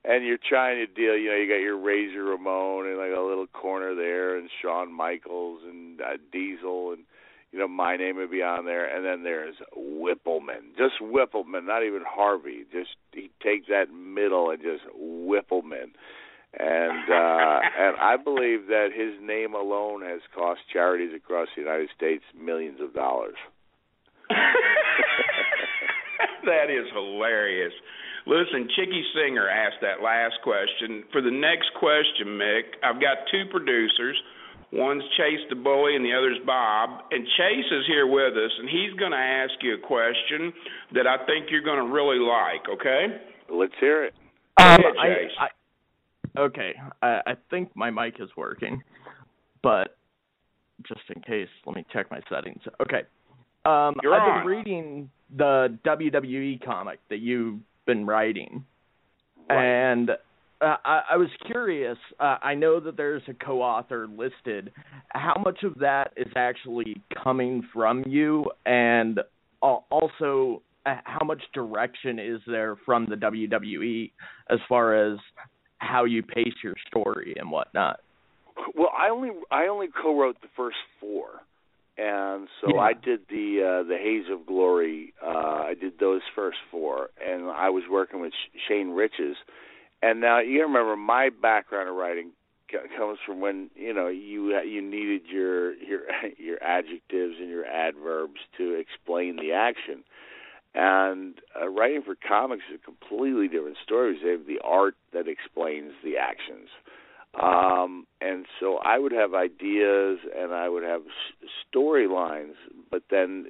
and you're trying to deal, you got your Razor Ramon and a little corner there, and Shawn Michaels and Diesel, and my name would be on there, and then there's Whippleman, just Whippleman, not even Harvey. Just he'd take that middle and just Whippleman, and I believe that his name alone has cost charities across the United States millions of dollars. That is hilarious. Listen, Chicky Singer asked that last question. For the next question, Mick, I've got two producers. One's Chase the Bully and the other's Bob. And Chase is here with us, and he's going to ask you a question that I think you're going to really like, okay? Let's hear it. Go ahead, Chase. Okay. I think my mic is working, but just in case, let me check my settings. Okay. I've been reading the WWE comic that you've been writing, and I was curious. I know that there's a co-author listed. How much of that is actually coming from you, and also how much direction is there from the WWE as far as how you pace your story and whatnot? Well, I only co-wrote the first four. And so I did the Haze of Glory. I did those first four, and I was working with Shane Riches. And now you remember my background of writing comes from when you needed your adjectives and your adverbs to explain the action. And writing for comics is a completely different story. They have the art that explains the actions. And so I would have ideas and I would have storylines, but then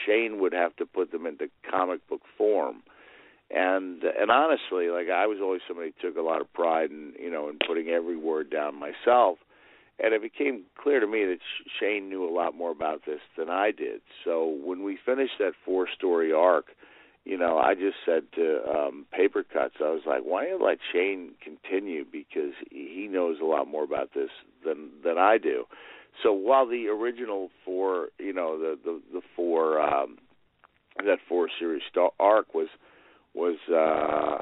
Shane would have to put them into comic book form. And honestly, like, I was always somebody who took a lot of pride in putting every word down myself. And it became clear to me that Shane knew a lot more about this than I did. So when we finished that 4-story arc, I just said to Paper Cuts, I was like, why don't you let Shane continue, because he knows a lot more about this than I do. So while the original 4, the 4 that 4-series arc was a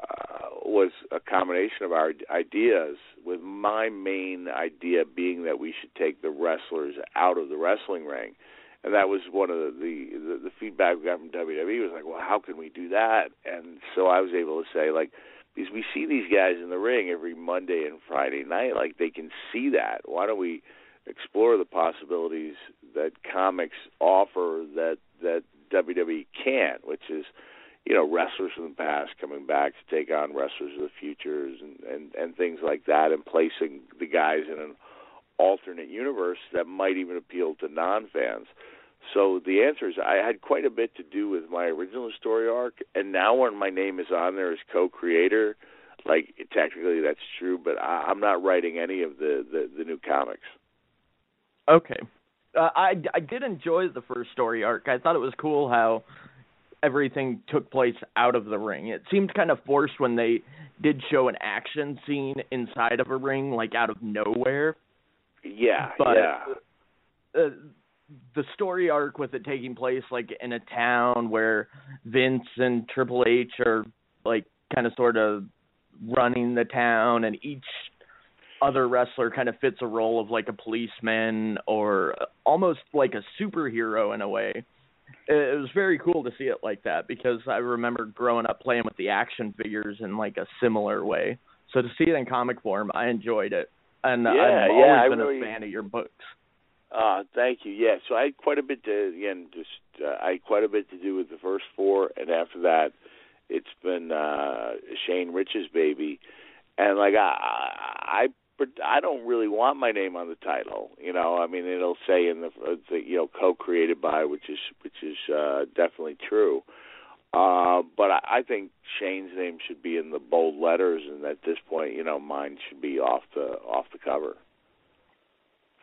combination of our ideas, with my main idea being that we should take the wrestlers out of the wrestling ring. And that was one of the feedback we got from WWE was like, well, how can we do that? And so I was able to say, like, because we see these guys in the ring every Monday and Friday night, like, they can see that. Why don't we explore the possibilities that comics offer that WWE can't, which is, wrestlers from the past coming back to take on wrestlers of the futures and things like that, and placing the guys in an alternate universe that might even appeal to non-fans. So the answer is I had quite a bit to do with my original story arc, and now when my name is on there as co-creator, like, technically that's true, but I'm not writing any of the new comics. Okay. I did enjoy the first story arc. I thought it was cool how everything took place out of the ring. It seemed kind of forced when they did show an action scene inside of a ring, like, out of nowhere. Yeah, but the story arc with it taking place, like, in a town where Vince and Triple H are, like, kind of sort of running the town, and each other wrestler kind of fits a role of, like, a policeman or almost like a superhero in a way. It was very cool to see it like that, because I remember growing up playing with the action figures in, like, a similar way. So to see it in comic form, I enjoyed it. And I've always been a fan of your books. Thank you. Yeah, so I had quite a bit to do with the first 4, and after that, it's been Shane Rich's baby. And, like, I don't really want my name on the title. I mean, it'll say in the co-created by, which is definitely true. But I think Shane's name should be in the bold letters, and at this point, mine should be off the cover.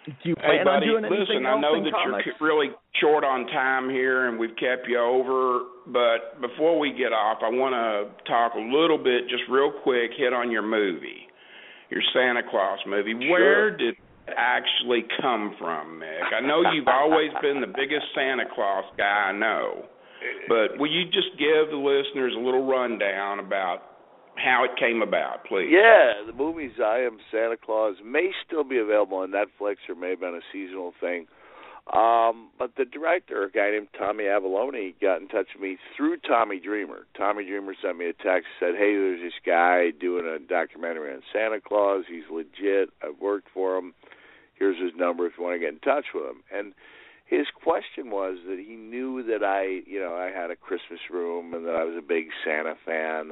Do you plan on doing anything else? I know in that comics? You're really short on time here, and we've kept you over. But before we get off, I want to talk a little bit, just real quick, hit on your movie, your Santa Claus movie. Sure. Where did it actually come from, Mick? I know you've always been the biggest Santa Claus guy I know. But will you just give the listeners a little rundown about how it came about, please? Yeah, the movie's I Am Santa Claus may still be available on Netflix, or may have been a seasonal thing. But the director, a guy named Tommy Avalone, got in touch with me through Tommy Dreamer. Tommy Dreamer sent me a text, said, hey, there's this guy doing a documentary on Santa Claus. He's legit. I've worked for him. Here's his number if you want to get in touch with him. And his question was that he knew that I had a Christmas room, and that I was a big Santa fan,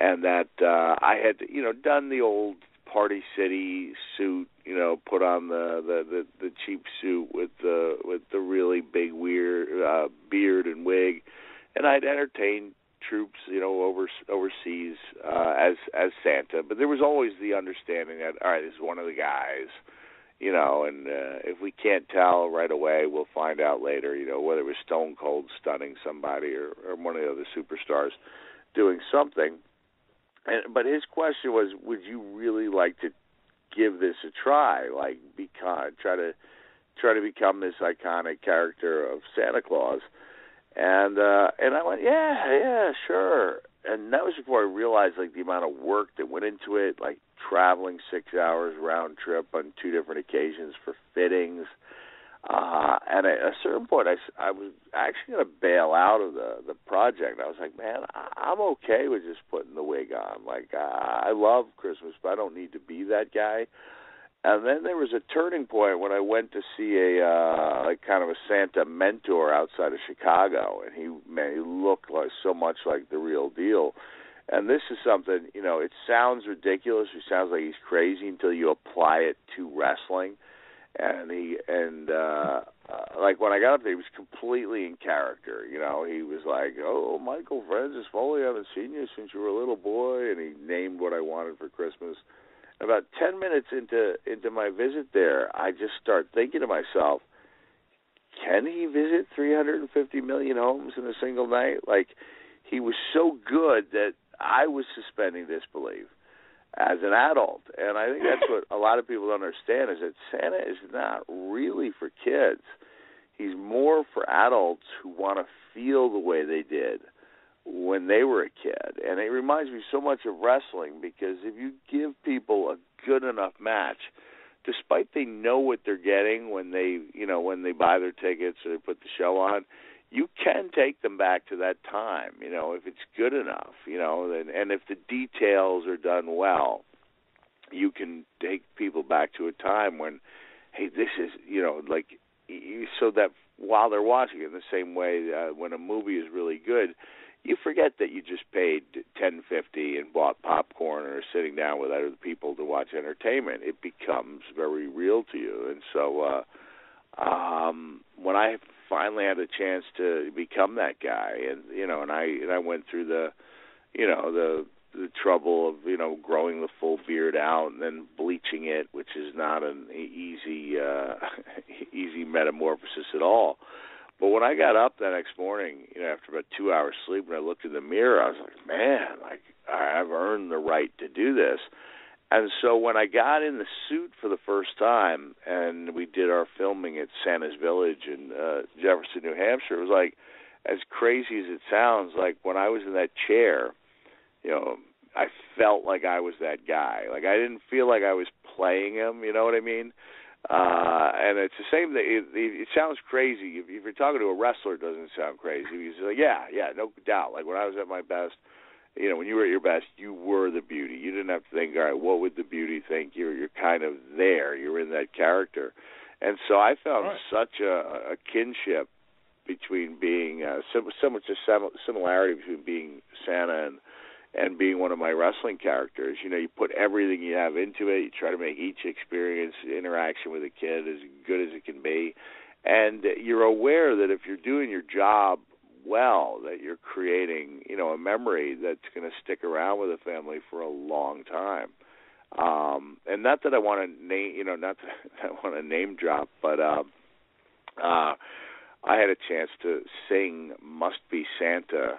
and that I had, done the old Party City suit, put on the cheap suit with the really big weird beard and wig, and I'd entertained troops, overseas as Santa. But there was always the understanding that, all right, this is one of the guys. And if we can't tell right away, we'll find out later, whether it was Stone Cold stunning somebody or one of the other superstars doing something. But his question was, would you really like to give this a try, like try to become this iconic character of Santa Claus? And I went, yeah, sure. And that was before I realized, like, the amount of work that went into it, like traveling 6 hours round trip on 2 different occasions for fittings. And at a certain point, I was actually going to bail out of the project. I was like, man, I'm okay with just putting the wig on. Like, I love Christmas, but I don't need to be that guy. And then there was a turning point when I went to see a like kind of a Santa mentor outside of Chicago, and he looked like so much like the real deal. And this is something, you know, it sounds ridiculous. It sounds like he's crazy until you apply it to wrestling. And like when I got up there, he was completely in character. You know, he was like, "Oh, Michael Francis Foley, I haven't seen you since you were a little boy," and he named what I wanted for Christmas. About 10 minutes into my visit there, I just start thinking to myself, can he visit 350 million homes in a single night? Like, he was so good that I was suspending disbelief as an adult. And I think that's what a lot of people don't understand, is that Santa is not really for kids. He's more for adults who want to feel the way they did when they were a kid. And it reminds me so much of wrestling, because if you give people a good enough match, despite they know what they're getting when they buy their tickets or they put the show on, you can take them back to that time, you know, if it's good enough, you know, and if the details are done well, you can take people back to a time when, hey, this is, you know, like, so that while they're watching it in the same way when a movie is really good, you forget that you just paid $10.50 and bought popcorn or sitting down with other people to watch entertainment. It becomes very real to you. And so when I finally had a chance to become that guy, and you know, and I went through the trouble of, you know, growing the full beard out and then bleaching it, which is not an easy metamorphosis at all. But when I got up that next morning, you know, after about 2 hours sleep, and I looked in the mirror, I was like, man, like, I've earned the right to do this. And so when I got in the suit for the first time, and we did our filming at Santa's Village in Jefferson, New Hampshire, it was like, as crazy as it sounds, like when I was in that chair, you know, I felt like I was that guy. Like, I didn't feel like I was playing him, you know what I mean? And it's the same thing. It sounds crazy. If you're talking to a wrestler, it doesn't sound crazy. He's like, yeah, no doubt. Like when I was at my best, you know, when you were at your best, you were the beauty. You didn't have to think, all right, what would the beauty think? You're kind of there. You're in that character. And so I found such a kinship between being so much a similarity between being Santa and being one of my wrestling characters. You know, you put everything you have into it. You try to make each experience, interaction with a kid, as good as it can be. And you're aware that if you're doing your job well, that you're creating, you know, a memory that's going to stick around with a family for a long time. And not that I want to name, you know, not that I want to name drop, but I had a chance to sing "Must Be Santa"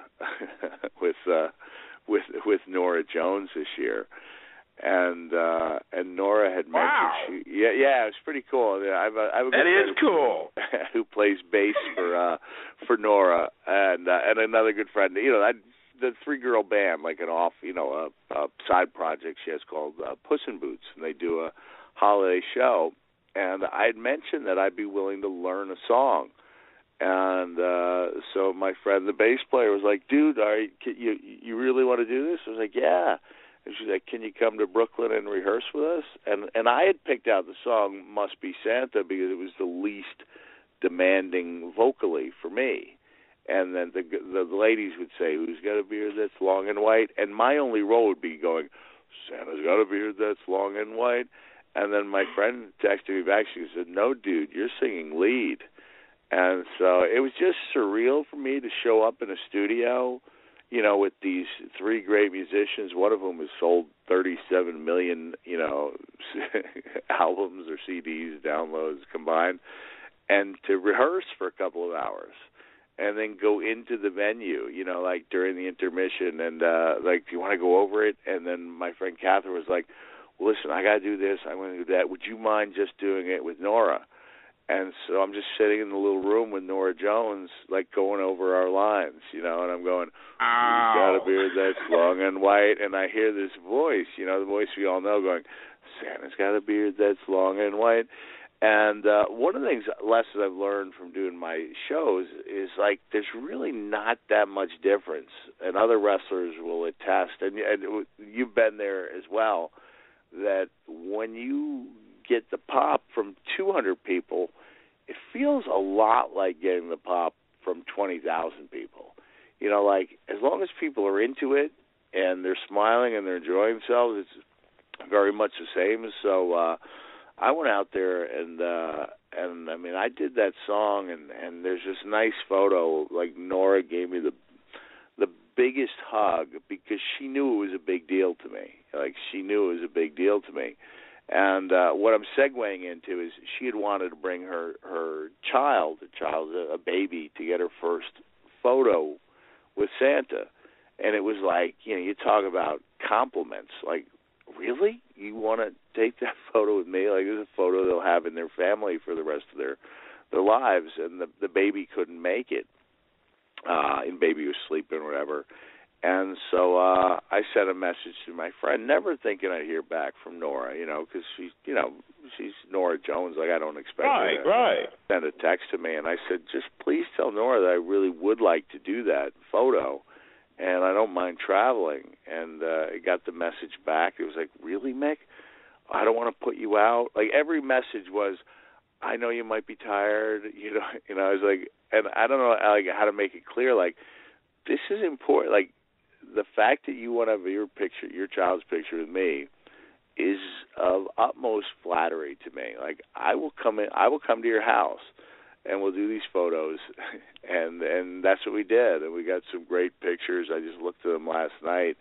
with Nora Jones this year, and Nora had mentioned it was pretty cool. I have a that is cool. Who plays bass for Nora, and another good friend. You know, the 3-girl band, like a side project she has called Puss in Boots, and they do a holiday show. And I had mentioned that I'd be willing to learn a song. And so my friend, the bass player, was like, dude, you really want to do this? I was like, yeah. And she's like, can you come to Brooklyn and rehearse with us? And I had picked out the song Must Be Santa because it was the least demanding vocally for me. And then the ladies would say, who's got a beard that's long and white? And my only role would be going, Santa's got a beard that's long and white. And then my friend texted me back. She said, no, dude, you're singing lead. And so it was just surreal for me to show up in a studio, you know, with these 3 great musicians, one of whom has sold 37 million, you know, albums or CDs, downloads combined, and to rehearse for a couple of hours and then go into the venue, you know, like during the intermission and like, do you want to go over it? And then my friend Catherine was like, well, listen, I got to do this. I'm going to do that. Would you mind just doing it with Nora? And so I'm just sitting in the little room with Nora Jones, like going over our lines, you know, and I'm going, he's got a beard that's long and white. And I hear this voice, you know, the voice we all know going, Santa's got a beard that's long and white. And one of the lessons I've learned from doing my shows is, like, there's really not that much difference, and other wrestlers will attest, and you've been there as well, that when you get the pop from 200 people, it feels a lot like getting the pop from 20,000 people. You know, like, as long as people are into it and they're smiling and they're enjoying themselves, it's very much the same. So I went out there and I mean, I did that song, and there's this nice photo. Like, Nora gave me the biggest hug because she knew it was a big deal to me. Like, she knew it was a big deal to me. And what I'm segueing into is she had wanted to bring her child, a baby, to get her first photo with Santa. And it was like, you know, you talk about compliments. Like, really? You want to take that photo with me? Like, it's a photo they'll have in their family for the rest of their lives. And the baby couldn't make it. And baby was sleeping or whatever. And so I sent a message to my friend, never thinking I'd hear back from Nora, you know, because she's Nora Jones. Like, I don't expect her to send a text to me. And I said, just please tell Nora that I really would like to do that photo, and I don't mind traveling. And I got the message back. It was like, really, Mick? I don't want to put you out. Like, every message was, I know you might be tired. You know, I was like, and I don't know like how to make it clear. Like, this is important. Like, the fact that you want to have your child's picture with me, is of utmost flattery to me. Like, I will come to your house, and we'll do these photos, and that's what we did, and we got some great pictures. I just looked at them last night,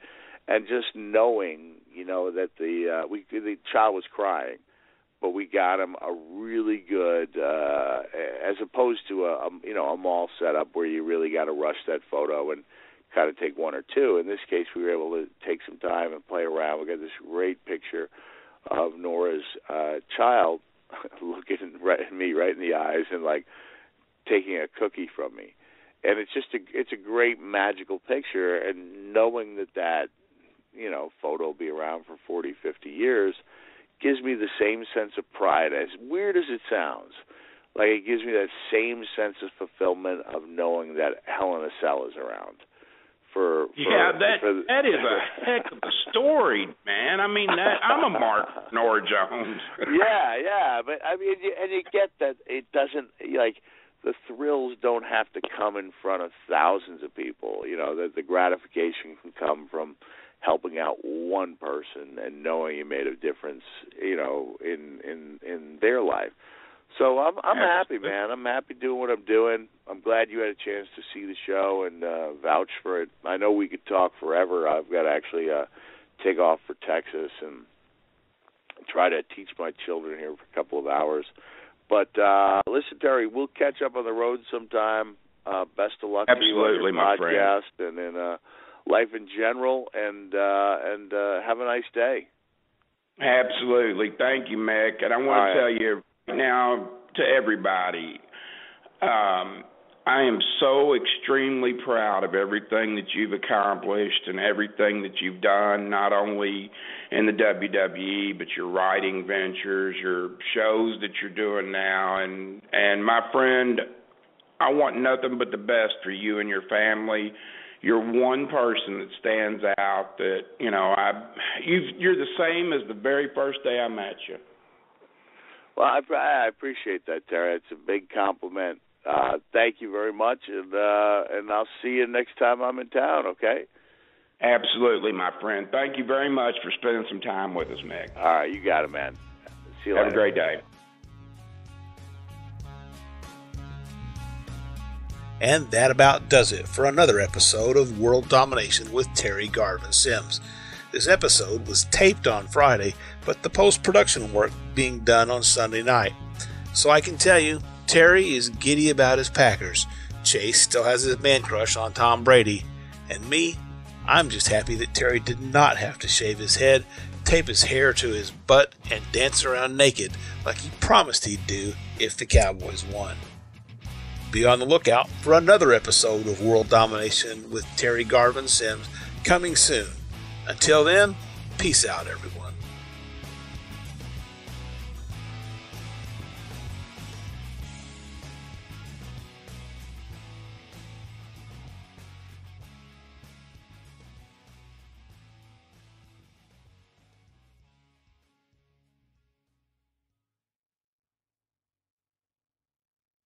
and just knowing, you know, that the child was crying, but we got him a really good, as opposed to a mall setup where you really got to rush that photo and kind of take one or two. In this case, we were able to take some time and play around. We got this great picture of Nora's child looking at me right in the eyes and, like, taking a cookie from me. And it's a great magical picture, and knowing that you know, photo will be around for 40, 50 years gives me the same sense of pride. As weird as it sounds, like, it gives me that same sense of fulfillment of knowing that Hell in a Cell is around. That is a heck of a story, man. I mean, I'm a mark for Nora Jones. yeah, but I mean, and you get that it doesn't, like, the thrills don't have to come in front of thousands of people. You know, that the gratification can come from helping out one person and knowing you made a difference, you know, in their life. So I'm happy, man. I'm happy doing what I'm doing. I'm glad you had a chance to see the show and vouch for it. I know we could talk forever. I've got to actually take off for Texas and try to teach my children here for a couple of hours. But listen, Terry, we'll catch up on the road sometime. Best of luck to you on your podcast and in life in general. And have a nice day. Absolutely. Thank you, Mick. And I want to tell you now, to everybody, I am so extremely proud of everything that you've accomplished and everything that you've done, not only in the WWE, but your writing ventures, your shows that you're doing now. And my friend, I want nothing but the best for you and your family. You're one person that stands out that, you know, you're the same as the very first day I met you. Well, I appreciate that, Terry. It's a big compliment. Thank you very much, and I'll see you next time I'm in town, okay? Absolutely, my friend. Thank you very much for spending some time with us, Mick. All right, you got it, man. See you later. Have a great day. And that about does it for another episode of World Domination with Terry Garvin Simms. This episode was taped on Friday, but the post-production work being done on Sunday night. So I can tell you, Terry is giddy about his Packers. Chase still has his man crush on Tom Brady. And me, I'm just happy that Terry did not have to shave his head, tape his hair to his butt, and dance around naked like he promised he'd do if the Cowboys won. Be on the lookout for another episode of World Domination with Terry Garvin Simms coming soon. Until then, peace out, everyone.